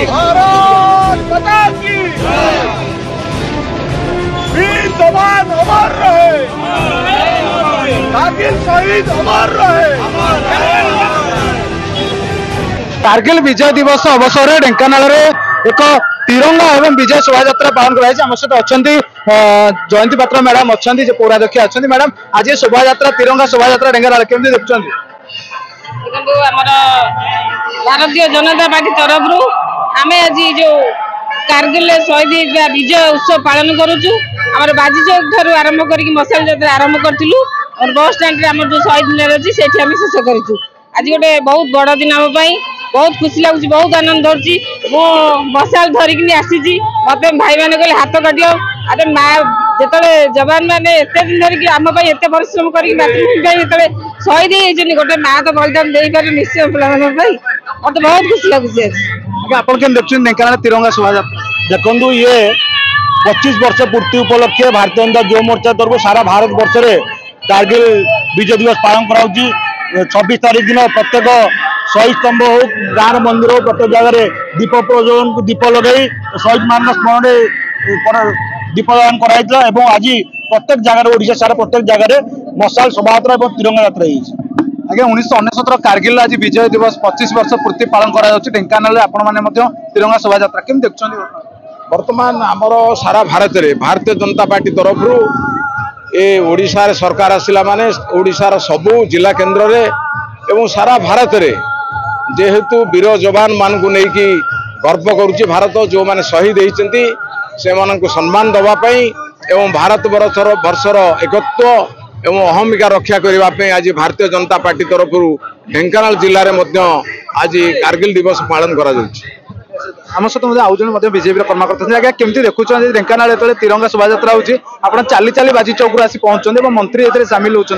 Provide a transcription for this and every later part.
भारत माता की वीर जवान अमर रहे, कारगिल शहीद अमर रहे। कारगिल विजय दिवस अवसर में ढेंकानाल एक तिरंगा एवं विजय शोभा यात्रा पालन कराई। आम सहित अच्छा जयंती पात्र मैडम अच्छा पौराध्यक्ष अच्छा मैडम आज शोभा यात्रा तिरंगा शोभा यात्रा ढेंकानाल केमती देखुं? भारतीय जनता पार्टी तरफ आम आज जो कारगिल शहीद विजय उत्सव पालन करुचु। आम बाजी चौक ठार आरंभ कर मशाल यात्रा आरंभ करूँ और बस स्टाण्ड जो शहीद मिनार अच्छी से शेष करूँ। आज गोटे बहुत बड़ दिन आम बहुत खुशी लगुच, बहुत आनंद धरची। मो मशाल धरिकी आसी मत भाई मैंने कहले हाथ काट अरे माँ जो जवान मैंने एत दिन धरिकी आम एत परिश्रम कर शहीद होती गोटे माँ तो बलिदान दे पारे निश्चय मत बहुत खुशी लगुच। आप ढेंकानाल तिरंगा शोभा यात्रा देखु ये 25 वर्ष पूर्ति उपलक्षे भारतीय जनता युव मोर्चा तरफ सारा भारत वर्ष में कारगिल विजय दिवस पालन करा 26 तारीख दिन प्रत्येक शहीद स्तंभ हो गाँव मंदिर हो प्रत्येक जगह दीप प्रज्वलन दीप लगे शहीद मान स्मरण दीप दान कराइला। आज प्रत्येक जगह ओडिशा सारा प्रत्येक जगह मशाल शोभा यात्रा और तिरंगा यात्रा होगी। आगे 1969 कारगिल आज विजय दिवस 25 वर्ष पूर्ति पालन करा ढेंकानाल आपण मैंने तिरंगा शोभा यात्रा केम देखुं? वर्तमान आमर सारा भारत में भारतीय जनता पार्टी तरफ ए ओडिशा रे सरकार आसिला माने ओडिशार सबु जिला केन्द्र रे एवं सारा भारत में जेहेतु वीर जवान मान को लेकिन गर्व करुच्ची भारत जो माने शहीद होती से सम्मान दवाई एवं भारत वर्षर एकत्व एवं अहमिका रक्षा करने आज भारतीय जनता पार्टी तरफ ढेंकानाल जिले में आज कारगिल दिवस पालन करा आम सहित आउ जन बीजेपी कर्मकर्ता आज्ञा केमती देखुं ढेंकानाल जो तिरंगा शोभा यात्रा होती आप चाली चाली बाजी चौक आसी पहुंचते मंत्री ए सामिल होती।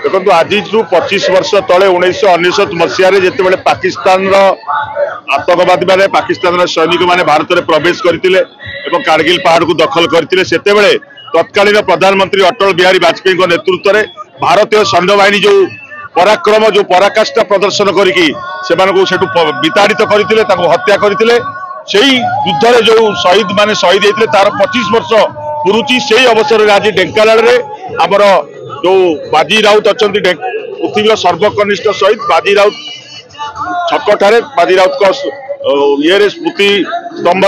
देखो आज 25 वर्ष तले 1969 मसीह जिते पाकिस्तान आतंकवादी मैंने पाकिस्तान सैनिक मैंने भारत में प्रवेश करते कारगिल पहाड़ को दखल करते से तत्कालीन प्रधानमंत्री अटल बिहारी वाजपेयी नेतृत्व में भारतीय सैन्य बाहिनी जो पराक्रम जो पराकाष्ठा प्रदर्शन करके विताड़ित करते हत्या करते युद्ध में जो शहीद माने शहीद होते तार 25 वर्ष पुरुची से अवसर में आज ढेंकानाल आमर जो बाजी राउत अच्छा पृथ्वी सर्वकनिष्ठ शहीद बाजी राउत छक ठारे बाजी राउत ये स्मृति स्तंभ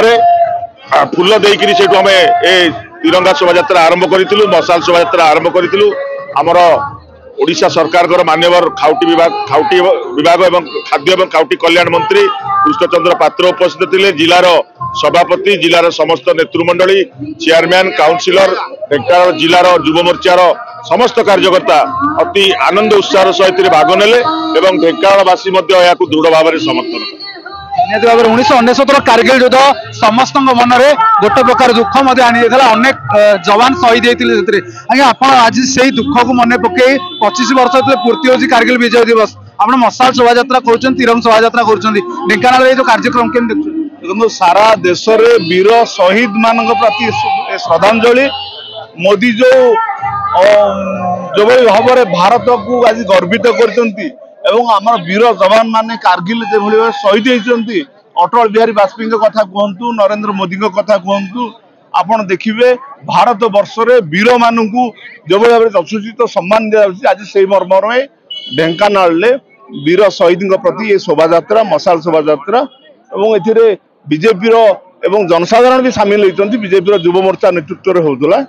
फूल देकर से आम ए तिरंगा शोभा यात्रा आरंभ करूँ मशाल शोभा यात्रा आरंभ करूँ। आमर ओडिशा सरकार मान्यवर खाउटी विभाग एवं खाद्य एवं खाउटी कल्याण मंत्री कृष्णचंद्र पात्र उपस्थित थे जिलार सभापति जिलार समस्त नेतृमंडली चेयरमैन काउंसिलर ढेंकानाल जिलार युव मोर्चार समस्त कार्यकर्ता अति आनंद उत्साह सहित भाग नेले एवं ढेंकानालवासी दृढ़ भाव में समर्थन। निहत भाव 1969 कारगिल युद्ध समस्त मन में गोटे प्रकार दुख आनी अनेक जवान शहीद होते आज्ञा आप आज से दुख को मन पकई 25 वर्ष पूर्ति होती कारगिल विजय दिवस आप मशाल शोभा यात्रा कर तिरंगा शोभा यात्रा कर ढेंकानाल जो कार्यक्रम केम देखते? सारा देश में वीर शहीद मान प्रति श्रद्धांजलि मोदी जो भाव में भारत को आज गर्वित करते आम वीर जवान माने कारगिल जो शहीद होती अटल बिहारी वाजपेयी कथा कहतु नरेंद्र मोदी कथा कहतु आपड़ देखिए भारत वर्ष में वीर मानू जो भाव यथोचित सम्मान दिया आज से मर्म में ढेंकानाल वीर शहीद प्रति ये शोभा यात्रा मशाल शोभा यात्रा एवं बीजेपी एवं जनसाधारण भी सामिल होती बीजेपी युव मोर्चा नेतृत्व में होता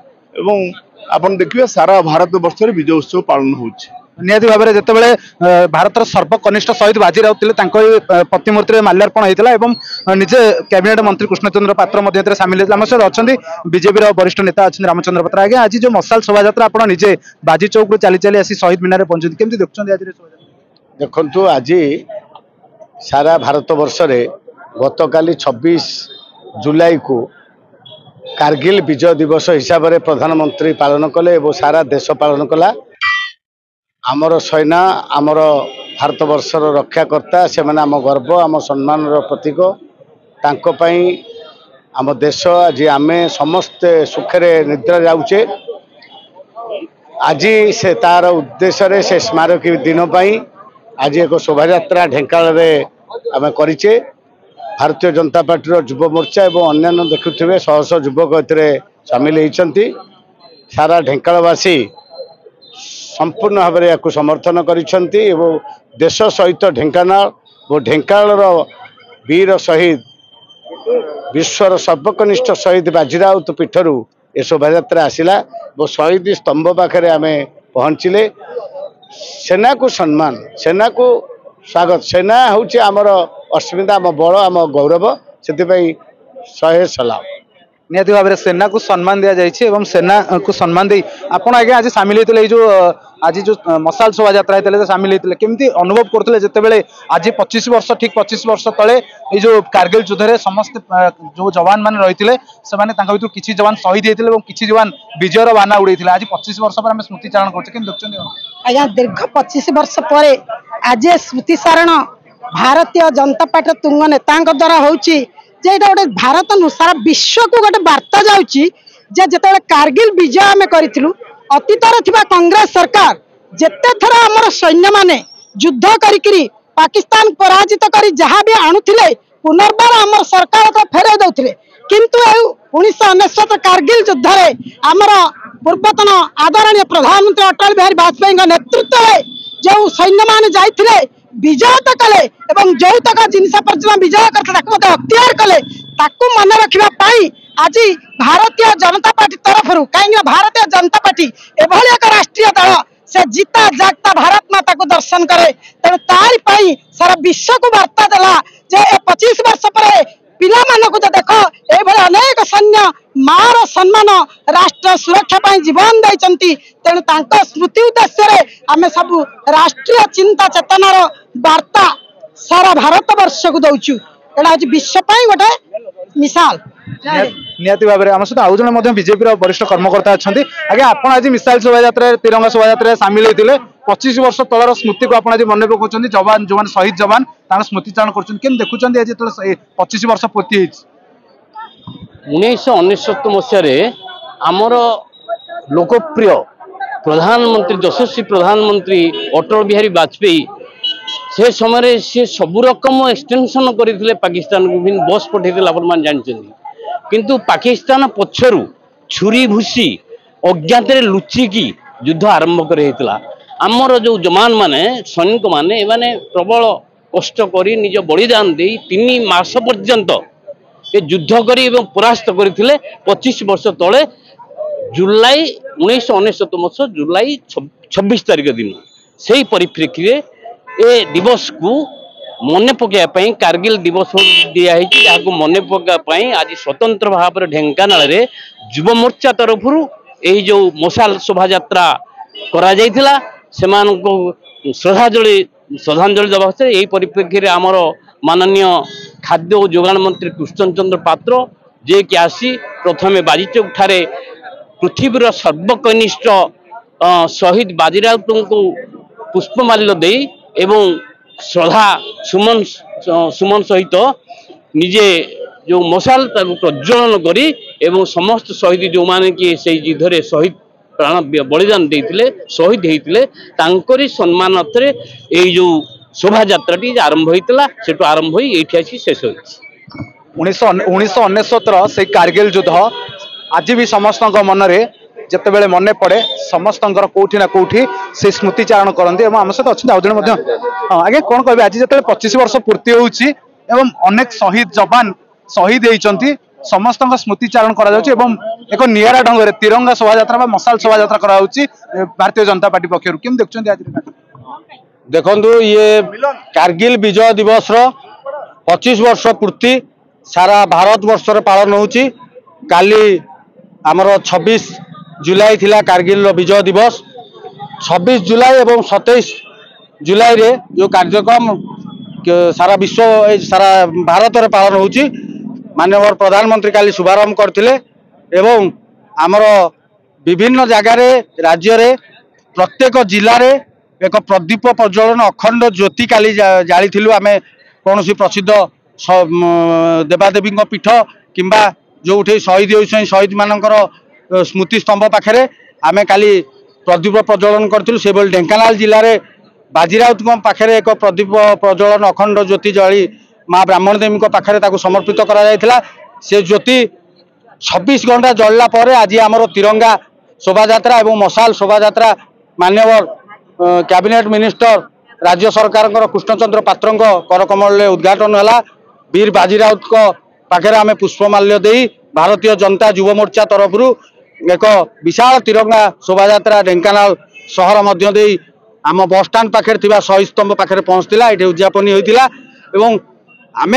आपन देखिए सारा भारत वर्ष में विजय उत्सव पालन होची। निहती भाव में जितेबाला भारत सर्वकनिष्ठ शहीद बाजी राउत प्रतिमूर्ति में माल्यार्पण होता है निजे कैबिनेट मंत्री कृष्णचंद्र पात्र सामिल होते सहित अच्छा बीजेपी वरिष्ठ नेता अच्छा रामचंद्र पात्र आज्ञा आज जो मशाल शोभा यात्रा आप निजे बाजी चौक चली चली आसी शहीद मिनार पहुंचते केमती देखुं? देखु आज सारा भारत वर्ष में गतकाली 26 जुलाई को कारगिल विजय दिवस हिसाब से प्रधानमंत्री पालन कले और सारा देश पालन कला। आमर सेना आमर भारत वर्षर रक्षाकर्ता से मैंने आम गर्व आम सम्मान प्रतीक तांकोपाई आम देश आज आम समस्ते सुखे निद्रा जाऊे आज से तार उद्देश्य से स्मारकी दिन आज एक शोभा यात्रा ढेंकानाल आम करिचे भारतीय जनता पार्टी युव मोर्चा और अन्य देखुवे शह शह युवक सामिल होती सारा ढेंकावासी संपूर्ण भाव में या समर्थन करिसेंती एवं देश सहित ढेंकानाल और ढेंकानाल वीर शहीद विश्वर सर्वकनिष्ठ शहीद बाजीराउत पीठर ए शोभा आसला वो शहीद स्तंभ पाखे आम पहुँचले सेना को सम्मान सेना को स्वागत सेना हूँ आमर अस्मिता आम बल आम गौरव से शहे सलाम निहत भाव में सेना को सम्मान दि जाए सेना को सम्मान दे आप आज्ञा आज सामिल होते जो आज जो मसाल शोभा यात्रा सामिल होते केमती अनुभव करते जितेबाला आज 25 वर्ष ठीक 25 वर्ष तले ये जो कारगिल युद्ध में समस्त जो जवान मैंने रही भर किसी जवान शहीद होते और किसी जवान विजयर बाना उड़े आज 25 वर्ष पर स्मृतिचारण कर दीर्घ 25 वर्ष पर आज स्मृतिचारण भारतीय जनता पार्टी तुंग नेता द्वारा होची गोटे भारत नु सारा विश्व को गोटे वार्ता जाउची जे कारगिल विजय आम करूँ अतीतर थिबा कांग्रेस सरकार जेते थर आमर सैन्य माने युद्ध करी पाकिस्तान पराजित करी जहाँ भी आणुथिले पुनर्बार आमर सरकार को फेरे दउथिले किंतु 1999 कारगिल युद्ध रे आमर पूर्वतन आदरणीय प्रधानमंत्री अटल बिहारी वाजपेयी नेतृत्व में जो सैन्य माने जाइथिले विजय तो कले एवं जो तक जिनस पर्यटन विजय करते अख्तियार कले मन रखा आज भारतीय जनता पार्टी तरफ कहीं भारतीय जनता पार्टी एभली एक राष्ट्रीय दल से जीता जागता भारत माता को दर्शन करे तेणु तारी सारा विश्व को वार्ता देला जे 25 वर्ष पर पिला मानक देख ये अनेक सैन्य मार सम्मान राष्ट्र सुरक्षा जीवन देती तेणु स्मृति उद्देश्य आम सब राष्ट्रीय चिंता चेतनार वार्ता सारा भारत वर्ष को दौचु एटा आज विश्व गोटे मिसाल निहती भाव में आम सहित आउ जन बीजेपी वरिष्ठ कर्मकर्ता अच्छा आज्ञा आप आज मिसाइल शोभा यात्रा तिरंगा शोभा यात्रा सामिल होते 25 वर्ष तलर स्मृति को आप आज मन पकाउछन्ती जवान जो शहीद जवान स्मृतिचारण कर देखुं आज 25 वर्ष पूर्ति 1999 मसीह आमर लोकप्रिय प्रधानमंत्री यशस्वी प्रधानमंत्री अटल बिहारी वाजपेयी से समय सी सबु रकम एक्सटेंशन करते पाकिस्तान को भी बस पठेल आप जानते किंतु पाकिस्तान पक्षरु छुरी भूसी अज्ञात लुचिकी युद्ध आरंभ कर आमर जो जवान माने सैनिक माने माने प्रबल कष्ट करी निज बलिदान दे 3 मास पर्यंत ये युद्ध करी परास्त करते 25 वर्ष तले जुलाई 1999 मस जुलाई 26 तारिख दिन से परिप्रेक्षी ए दिवस को मन पकाई कारगिल दिवस दिखाई जहाँ को मन पकाई आज स्वतंत्र भाव में ढेंकानाल युव मोर्चा तरफ यही जो मशाल शोभा यात्रा करा श्रद्धांजलि देवा यही परिप्रेक्षी में आमर माननीय खाद्य और जोगाण मंत्री कृष्ण चंद्र पात्र जे कि आसी प्रथमे बाजीचौक ठारे पृथ्वीर सर्वकनिष्ठ शहीद बाजीराउत को पुष्पमाल्य दे एवं श्रद्धा सुमन सहित निजे जो मशाल प्रज्वलन करी एवं समस्त शहीद जो माने कि से युद्ध में शहीद प्राण बलिदान देते शहीद होते सम्मान यही जो शोभा यात्राटी आरंभ होता से आरंभ हो ये शेष हो 1999 से कारगिल युद्ध आज भी समस्त मन में जिते बड़े मन पड़े समस्त कौटी ना कौटी से स्मृतिचारण करते आम सहित अच्छे हाँ आगे कौन कह आज जो 25 वर्ष पूर्ति होची एवं अनेक शहीद जवान शहीद होती समस्त स्मृतिचारण करा एक निरा ढंग से तिरंगा शोभा यात्रा मशाल शोभा यात्रा करा भारतीय जनता पार्टी पक्षर केम देखुं आज देखु ये कारगिल विजय दिवस 25 वर्ष पूर्ति सारा भारत वर्ष पालन होची काली आमर 26 जुलाई थिला कारगिल विजय दिवस 26 जुलाई एवं 27 जुलाई रे जो कार्यक्रम सारा विश्व सारा भारत में पालन होची माननीय प्रधानमंत्री काली शुभारंभ करथिले एवं आमर विभिन्न जगार राज्य रे प्रत्येक जिले रे एक प्रदीप प्रज्वलन अखंड ज्योति काली जाली आम कौन प्रसिद्ध देवादेवी पीठ किंबा जो शहीद होती शहीद मानकर स्मृति स्तंभ पाखे आम काली प्रदीप प्रज्वलन करूँ से ढेंकानाल जिले में बाजीराउत पाखे एक प्रदीप प्रज्वलन अखंड ज्योति जली माँ ब्राह्मण देवी पाखे समर्पित करा से ज्योति 26 घंटा जलला पर आज आमर तिरंगा शोभा यात्रा और मशाल शोभा यात्रा माननीय कैबिनेट मिनिस्टर राज्य सरकार कृष्णचंद्र पात्र करकमल उद्घाटन है। वीर बाजीराउत पाखे आम पुष्पमाल्य दे भारतीय जनता युव मोर्चा तरफ एक विशाल तिरंगा शोभा यात्रा ढेंकानाल सहर मध्य दे आम बस स्टाण्ड पाखे शहीद स्तंभ पाखे पहुँचला ये उद्यापन होता एवं आम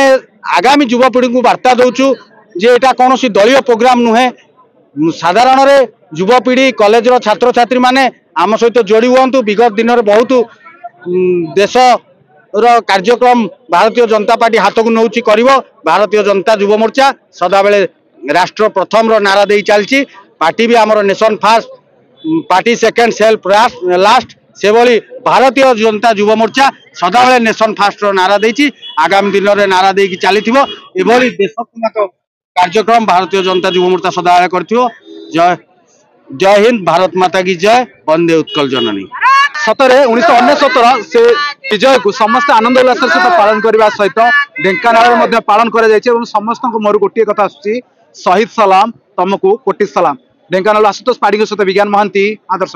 आगामी युवपीढ़ी को वार्ता दौचु जे एटा कौन दलीय प्रोग्राम नुहे साधारण युवपीढ़ी कॉलेज छात्र छात्री माने आम सहित जोड़ी हूँ। विगत दिन में बहुत देश कार्यक्रम भारतीय जनता पार्टी हाथ को नौची कर भारतीय जनता युव मोर्चा सदा बेले राष्ट्र प्रथम नारा दे चलती पार्टी भी आमर nation fast party second self last से भली भारतीय जनता युव मोर्चा सदा बेले नेशन फास्ट नारा देती आगामी दिन में नारा दे चली देशोन्नत कार्यक्रम भारतीय जनता युव मोर्चा सदा बेले कर जय जय हिंद भारत माता की जय वंदे उत्कल जननी। सतरे 1969 से विजय को समस्त आनंद उल्लास सहित पालन करने सहित ढेंकानाल पालन कर समस्त मोर गोटे कथा आसूँ शहीद सलाम तुमको कोटि सलाम। ढेंकानाल आशुतोष पाढ़ी सहित विज्ञान महांती आदर्श।